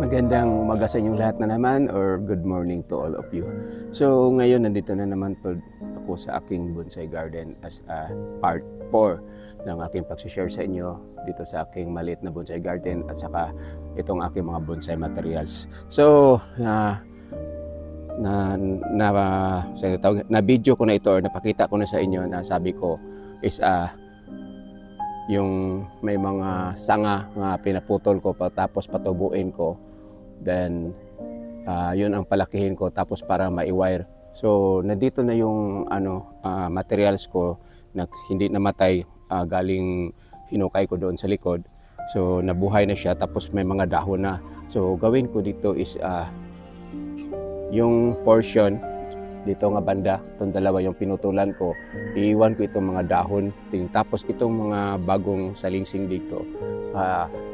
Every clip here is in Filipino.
Magandang umaga sa inyong lahat na naman or good morning to all of you. So ngayon nandito na naman po ako sa aking bonsai garden as a part 4 ng aking pag-share sa inyo dito sa aking maliit na bonsai garden at saka itong aking mga bonsai materials. So na video ko na ito or napakita ko na sa inyo na sabi ko is yung may mga sanga na pinaputol ko tapos patubuin ko, then yun ang palakihin ko tapos para ma-wire. So nandito na yung materials ko na hindi namatay, galing hinukay ko doon sa likod. So nabuhay na siya tapos may mga dahon na. So gawin ko dito is yung portion dito nga banda, itong dalawa yung pinutulan ko, iiwan ko itong mga dahon. Tapos itong mga bagong salingsing dito,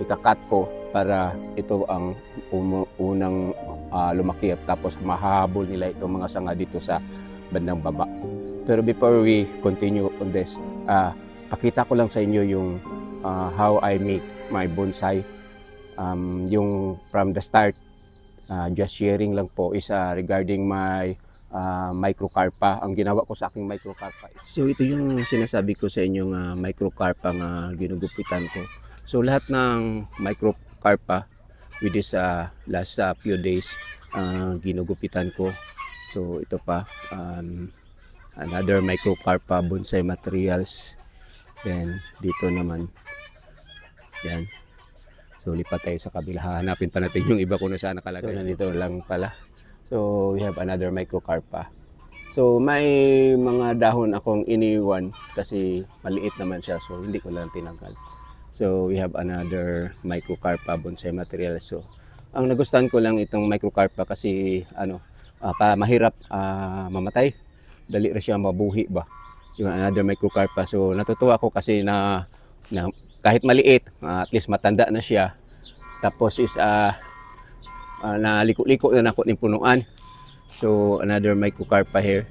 ikakat ko para ito ang unang lumaki. Tapos mahahabol nila itong mga sanga dito sa bandang baba. Pero before we continue on this, pakita ko lang sa inyo yung how I make my bonsai. Yung from the start, just sharing lang po is regarding my microcarpa, ang ginawa ko sa aking microcarpa. So ito yung sinasabi ko sa inyong microcarpa nga ginugupitan ko. So lahat ng microcarpa with this last few days ginugupitan ko. So ito pa another microcarpa bonsai materials. Then dito naman yan. So lipat tayo sa kabila, hanapin pa natin yung iba kung na saan nakalagay. So nandito lang pala. So we have another microcarpa. So may mga dahon akong iniwan kasi maliit naman siya, so hindi ko lang tinanggal. So we have another microcarpa bonsai material. So ang nagustuhan ko lang itong microcarpa kasi mahirap mamatay. Dali rin siya mabuhi ba. Yung another microcarpa. So natutuwa ako kasi na kahit maliit, at least matanda na siya. Tapos is naliko-liko na ako ng punuan. So another microcarpa here.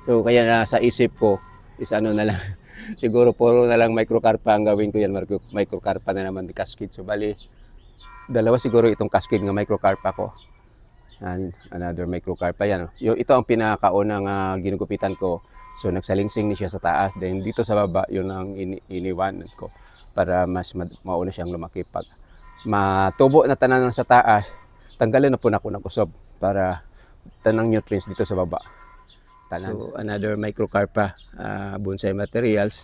So kaya sa isip ko is na lang siguro puro na lang microcarpa ang gawin ko yan. Microcarpa na naman di cascade. So bali dalawa siguro itong cascade ng microcarpa ko. Another microcarpa yan. Ito ang pinakaunang ginugupitan ko. So nagsalingsing ni siya sa taas. Then dito sa baba yun ang iniwanan ko para mas mauna siyang lumaki. Pag matubo na tanan sa taas, tanggalin na po ako ng kusob para tanang nutrients dito sa baba. Tanan. So another microcarpa bonsai materials.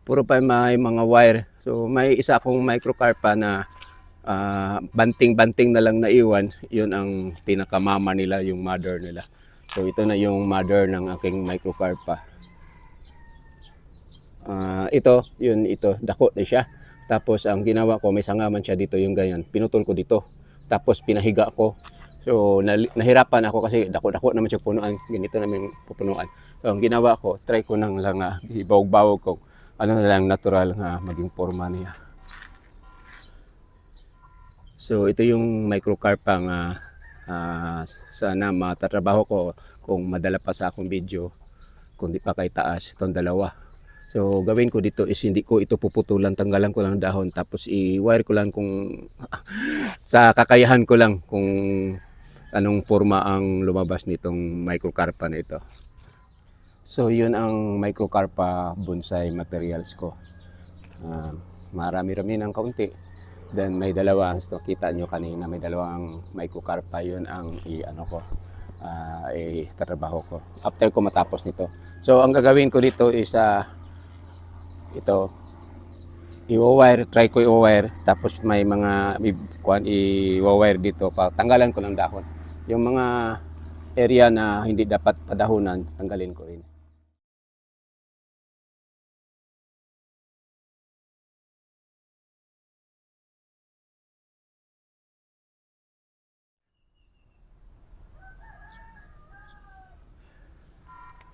Puro pa may mga wire. So may isa akong microcarpa na banting-banting na lang naiwan. Yun ang pinakamama nila, yung mother nila. So ito na yung mother ng aking microcarpa. Ito dako na siya. Tapos ang ginawa ko, may sangaman siya dito, yung ganyan, pinutol ko dito. Tapos pinahiga ko. So nahirapan ako kasi dako-dako naman siya punuan, ganito naman pupunuan. So ang ginawa ko, try ko nang lang ibawag-bawag ko na lang natural nga maging forma niya. So ito yung microcarpa nga sana matatrabaho ko kung madala pa sa akong video, kung di pa kay taas itong dalawa. So gawin ko dito is hindi ko ito puputulan, tanggalan ko lang dahon tapos i-wire ko lang kung sa kakayahan ko lang kung anong forma ang lumabas nitong microcarpa na ito. So yun ang microcarpa bonsai materials ko. Marami-rami ng kaunti. Then may dalawa, so kita nyo kanina may dalawang microcarpa, yun ang tatrabaho ko after ko matapos nito. So ang gagawin ko dito is ito i-wire, try ko i-wire, tapos may mga i-wire dito pa tanggalan ko ng dahon. Yung mga area na hindi dapat padahunan, tanggalin ko rin.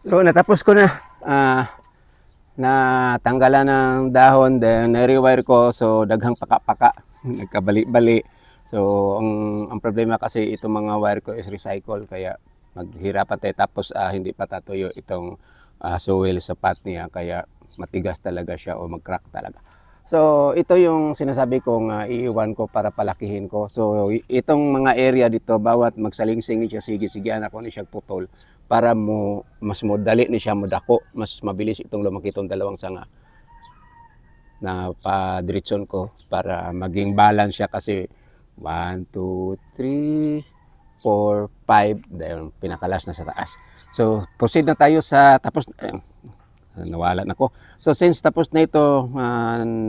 So natapos ko na natanggalan ng dahon, then na-rewire ko. So daghang paka-paka nagkabali-bali. So ang problema kasi itong mga wire ko is recycle, kaya maghirapan tayo. Tapos hindi pa tatuyo itong soil sa pot niya, kaya matigas talaga siya o mag-crack talaga. So, ito yung sinasabi kong iiwan ko para palakihin ko. So, itong mga area dito, bawat magsalingsing ni siya, sige, ako ni siya putol para mas dali ni siya modako, mas mabilis itong lumaki itong dalawang sanga na padiretson ko para maging balance siya kasi 1, 2, 3, 4, 5, dahil pinakalas na sa taas. So, proceed na tayo sa tapos. Nawala na ko. So since tapos na ito,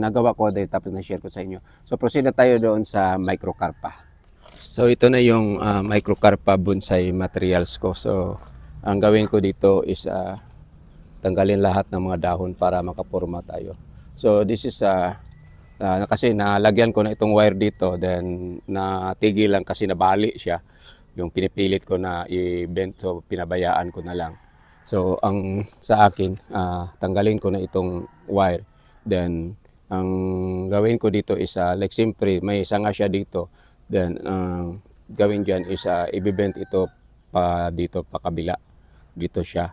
nagawa ko, tapos na-share ko sa inyo. So proceed na tayo doon sa microcarpa. So ito na yung microcarpa bonsai materials ko. So ang gawin ko dito is tanggalin lahat ng mga dahon para makapurma tayo. So this is kasi nalagyan ko na itong wire dito, then natigil lang kasi nabali siya. Yung pinipilit ko na i-bend, so pinabayaan ko na lang. So ang sa akin, tanggalin ko na itong wire. Then ang gawin ko dito is like siyempre may sanga siya dito. Then gawin diyan is i-bend ito pa dito pa kabila. Dito siya.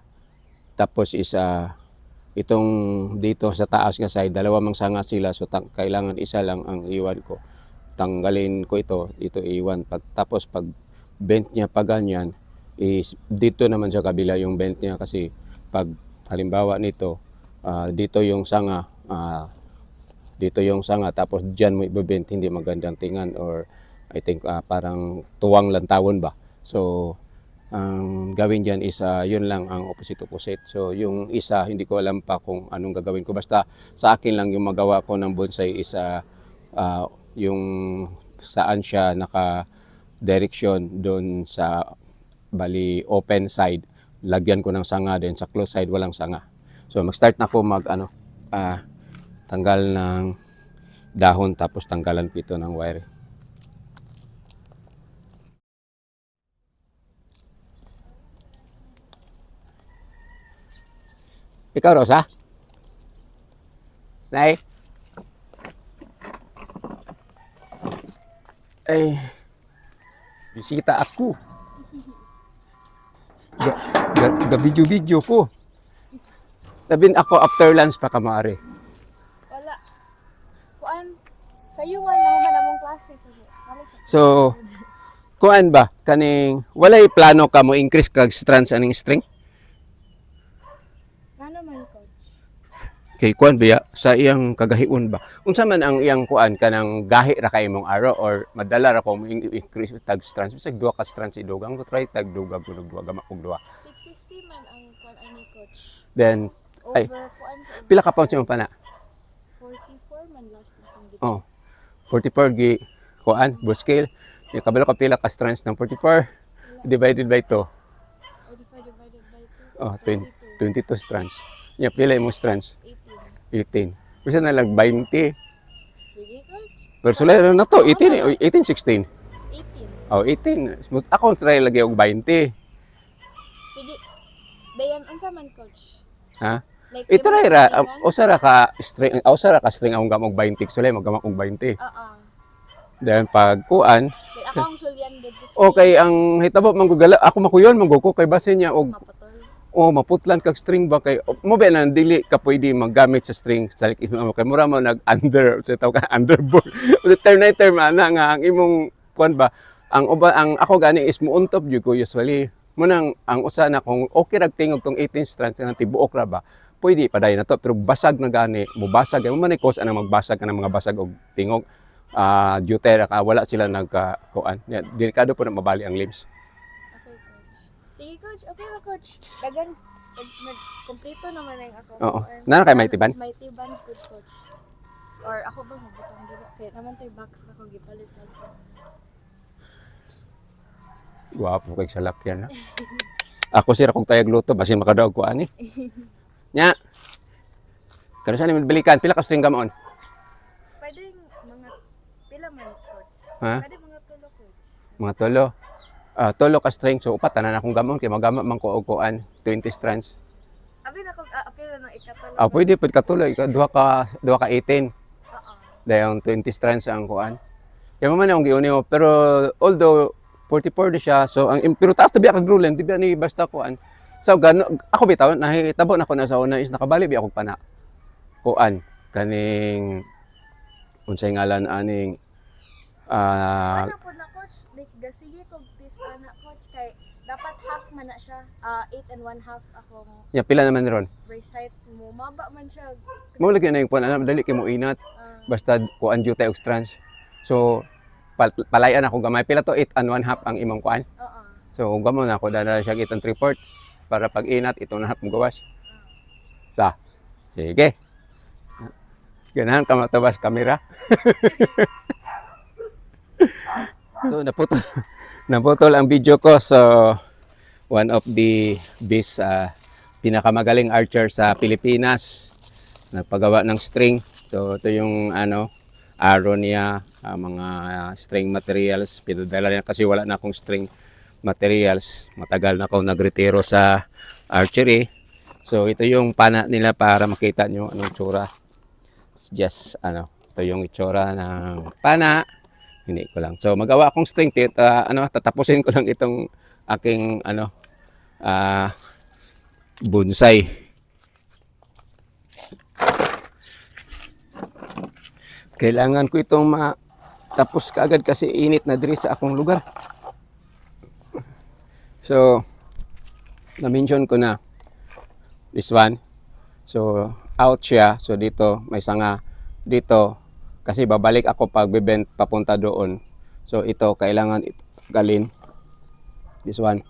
Tapos is itong dito sa taas nga side, dalawa mang sanga sila, so kailangan isa lang ang iwan ko. Tanggalin ko ito iwan. Tapos pag bend niya pa ganyan, is dito naman sa kabila yung bend niya kasi pag halimbawa nito dito yung sanga tapos diyan mo i-bend, hindi magandang tingnan, or I think parang tuwang lantawon ba. So ang gawin diyan is yun lang ang opposite. So yung isa hindi ko alam pa kung anong gagawin ko, basta sa akin lang yung magawa ko ng bonsai is yung saan siya naka direction doon sa bali open side, lagyan ko ng sanga, din sa close side walang sanga. So mag-start na ako tanggal ng dahon, tapos tanggalan ko ito ng wire. Ikaw, Rosa? Nay? Ay, bisita ako. Gabidyo-bidyo po. Labin ako after lunch pa kamari. Wala. Kuan, sayo wala man among klase. So, kuan ba? Kaning, walay plano ka mo increase kag strands aning string? Ano man ko? Kay kuan biya sa iyang kagahion ba? Unsa man ang iyang kuan kanang gahi ra kay mong araw, or madala ra ko mo increase tag strands? Bisag duha ka strands idugang ko try tag dugang ko duha gama kog duha. 650 man ang kuan ani coach. Then ay Kuan pila ka pounds mo pa na? 44 man last na kong gid. Oh. 44 gi kuan bull scale. Yung kabalo ka pila ka strands ng 44 divided by 2. 45 divided by 2. Oh, 22 strands. Nya pila imong strands? 18. 18. Bisa na lang 20. Sige coach. Pero sulay na to 18 16. 18. Oh, 18. Ako try lagi og 20. Sige. Dayan unsa man coach? Ha? Like Ito na ira, usara ka string akong gamog 20, sulay magamak og 20. Oo. Then pag kuan, Like ako ang sulyan dito. okay ang hitabo manggugala, ako makuyon mangguko kay basin niya og maputlan kag string ba kay mo ba na dili ka pwede maggamit sa string sa kay mura mo nag under sa taw ka underboard. Term ana nga ang imong kuan ba, ang ako gani is muuntop jud ko usually. Munang ang usa na kung okay rag tingog tong 18 strands nga tibuok ra ba, pwede paday na to, pero basag na gani, mubasag mo man cause ana magbasag ka ng mga basag og tingog. Jutera ka wala sila nagkuan. Delikado po na mabali ang limbs. Okay coach. Sige coach, okay ra coach. Dagan kompleto naman ang ako. Oo. Nana kay Mighty Band? Mighty Band good coach. Or ako ba magbutang dito? Kaya naman tayo box na kung gipalit na. Guwapo kay sa lakyan ha. Ako sira kung tayag luto basin makadaog ko ani. Nya. Kano sa ni balikan pila ka string gamon? Pwede mga pila man coach. Ha? Pwede mga tulo coach. Mga tolo. Tolo ka string, so upat tanan akong gamon kay magama man ko og kuan 20 strands. Abi na kung apil na ng ikatulo. Pwede pud katuloy ka duha ka 18. Oo. Dayon 20 strands ang kuan. Kaya man ang giuni mo, pero although 44 na siya, so ang pero taas tabi kag rulen, di ba ni basta kuan. So ako bitaw nahitabo na ko na sa una is nakabali bi ako pana. Kuan kaning unsay ngalan aning Ano po na coach, like sige kog twist na coach kay dapat half man na siya. 8 and 1/2 akong ya pila naman ron. brace height mo. Maba man siya. Mo lagi na yung kuan ana dali kay mo inat basta kuan jud tay og strands. So palayan ako gamay pila to 8 and 1/2 ang imong kuan. Oo. So gamon ako dala siya itong 3/4 para pag inat ito na hap mo gawas. Sa. Sige. Ganahan ka matabas kamera. So naputol ang video ko. So one of the best pinakamagaling archer sa Pilipinas. Nagpagawa ng string. So ito yung arrow niya, mga string materials. Pinadala niya kasi wala na akong string materials. Matagal na ako nagretiro sa archery. So ito yung pana nila para makita nyo anong tsura. It's just ito yung itsura ng pana. Hindi ko lang. So magawa akong string kit, tatapusin ko lang itong aking bonsai. Kailangan ko itong matapos kaagad kasi init na diri sa akong lugar. So na-mention ko na this one. So out siya. So dito may sanga dito kasi babalik ako pag bibent papunta doon. So ito kailangan galin. This one.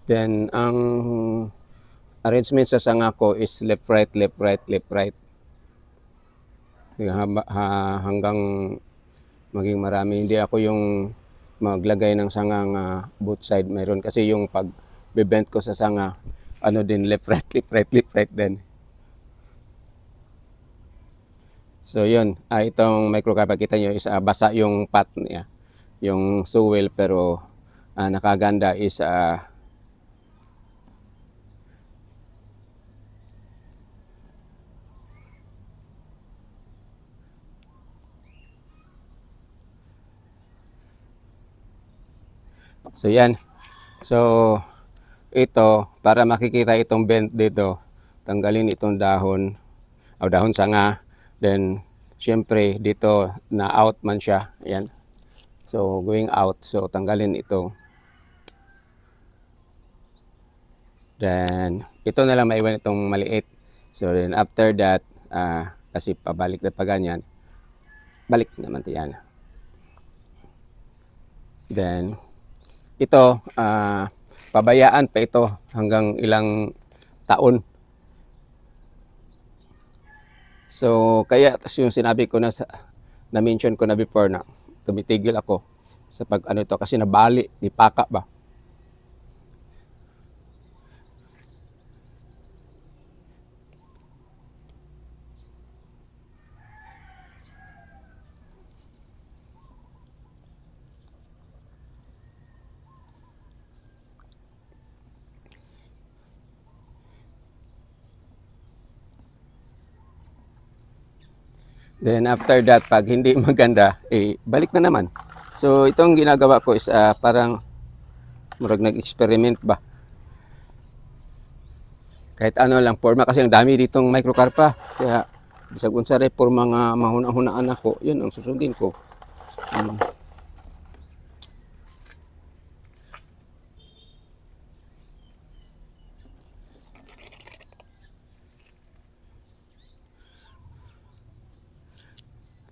Then ang arrangement sa sanga ko is left right left right left right. Hanggang maging marami. Hindi ako yung maglagay ng sangang both side. Mayroon kasi yung pag bibend ko sa sanga din left right left right left right din. So yun, itong microcarpa kita nyo is basa yung pot niya, yung suwel, pero nakaganda is so yan. So ito, para makikita itong bend dito, tanggalin itong dahon o dahon sanga. Then syempre dito na out man siya. Yan. So going out, so tanggalin ito. Then ito na lang maiwan itong maliit. So then after that, kasi pabalik na pa ganyan, balik naman ito yan. Then ito, pabayaan pa ito hanggang ilang taon. So kaya yung sinabi ko na-mention ko na before na tumitigil ako sa pag ito kasi nabali, nipaka ba. Then after that, pag hindi maganda, balik na naman. So itong ginagawa ko is parang murag nag-experiment ba. Kahit ano lang forma kasi ang dami ditong microcarpa. Kaya bisag unsa ray for mga mahuna-hunaan ako, yun ang susundin ko.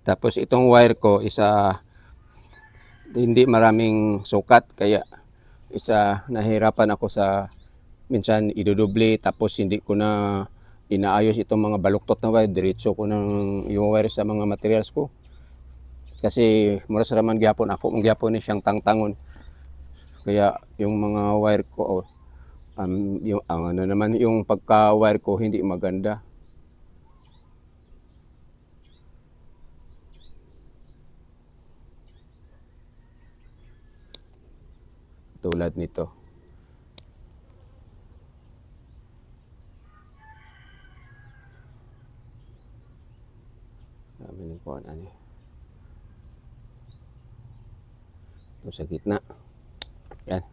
Tapos itong wire ko isa hindi maraming sukat kaya nahirapan ako sa minsan idodoble tapos hindi ko na inaayos itong mga baluktot na wire, diretso ko ng yung wire sa mga materials ko. Kasi mura sa raman gyapon ako, ang gyapon ni siyang tangtangon. Kaya yung mga wire ko yung naman yung pagka wire ko hindi maganda. Tulad nito. Kami ko ani. Ito sa gitna. Yan.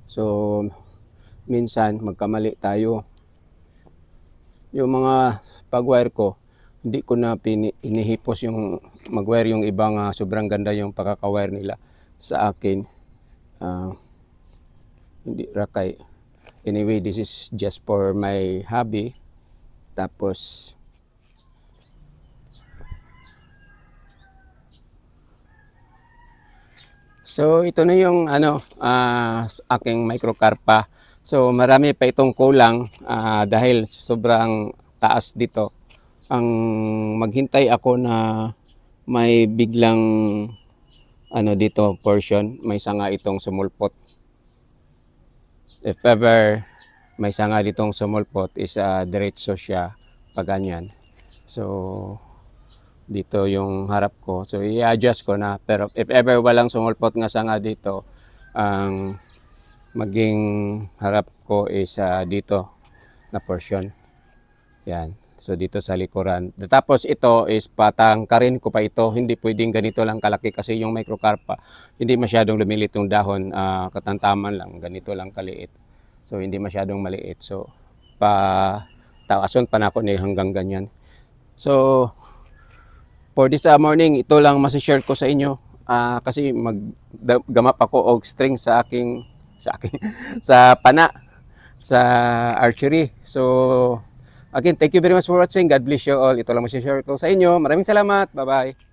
So, minsan magkamali tayo. Yung mga pag-wire ko, hindi ko na inihipos yung mag-wire yung ibang sobrang ganda yung pagkaka-wire nila sa akin. Hindi rakay. Anyway, this is just for my hobby. Tapos, so ito na yung aking microcarpa. So marami pa itong kulang dahil sobrang taas dito. Ang maghintay ako na may biglang dito portion, may sanga itong sumulpot. If ever may sanga ditong sumulpot is diretso siya pag ganyan. So dito yung harap ko. So i-adjust ko na. Pero if ever walang sumulpot nga sanga dito, ang maging harap ko is dito na portion. Yan. So dito sa likuran. Tapos ito is patangkarin ko pa ito. Hindi pwedeng ganito lang kalaki kasi yung microcarpa hindi masyadong lumilit yung dahon. Katantaman lang. Ganito lang kaliit. So hindi masyadong maliit. So tawason pa na ako na hanggang ganyan. So for this morning, ito lang masishare ko sa inyo. Kasi maggamap ako og string sa aking sa pana sa archery. So again, thank you very much for watching. God bless you all. Ito lang masishare ko sa inyo. Maraming salamat. Bye-bye.